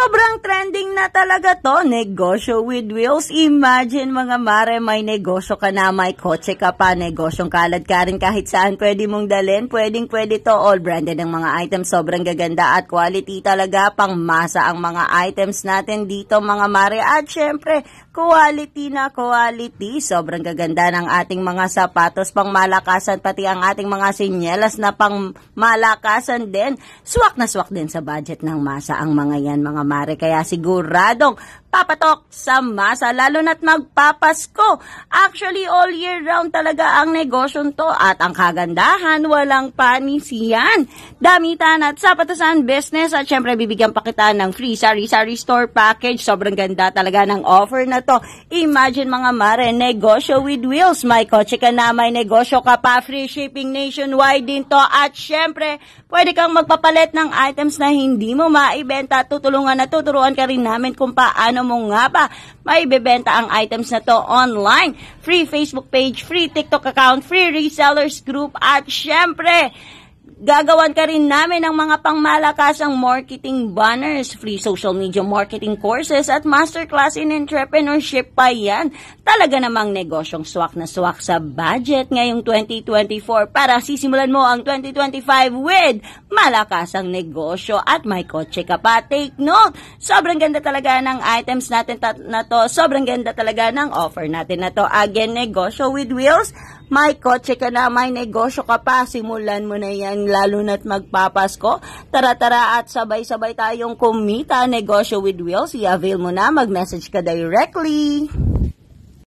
Sobrang trending na talaga to, negosyo with wheels. Imagine mga mare, may negosyo ka na, may kotse ka pa, negosyong kalad ka rin kahit saan pwede mong dalhin. Pwede to, all branded ang mga items, sobrang gaganda at quality talaga, pang masa ang mga items natin dito mga mare. At syempre, quality na quality, sobrang gaganda ng ating mga sapatos, pang malakasan, pati ang ating mga sinyelas na pang malakasan din. Swak na swak din sa budget ng masa ang mga yan mga mare, kaya siguradong papatok sa masa, lalo na't magpapasko. Actually, all year round talaga ang negosyong to at ang kagandahan, walang panis yan. Damitan at sapatasan business at syempre bibigyan pa kita ng free sari-sari store package. Sobrang ganda talaga ng offer na to. Imagine mga mare, negosyo with wheels. May kotse ka na, may negosyo ka pa, free shipping nationwide din to at syempre pwede kang magpapalit ng items na hindi mo maibenta. Tuturuan ka rin namin kung paano mo nga ba maibebenta ang items na to online. Free Facebook page, free TikTok account, free resellers group at syempre gagawan ka rin namin ng mga pangmalakasang marketing banners, free social media marketing courses at masterclass in entrepreneurship pa yan. Talaga namang negosyong swak na swak sa budget ngayong 2024 para sisimulan mo ang 2025 with malakasang negosyo at may kotse ka pa. Take note, sobrang ganda talaga ng items natin na to, sobrang ganda talaga ng offer natin na to. Again, negosyo with wheels. May kotse ka na, may negosyo ka pa, simulan mo na yan, lalo na't magpapasko. Tara at sabay-sabay tayong kumita. Negosyo with wheels, i-avail mo na, mag-message ka directly.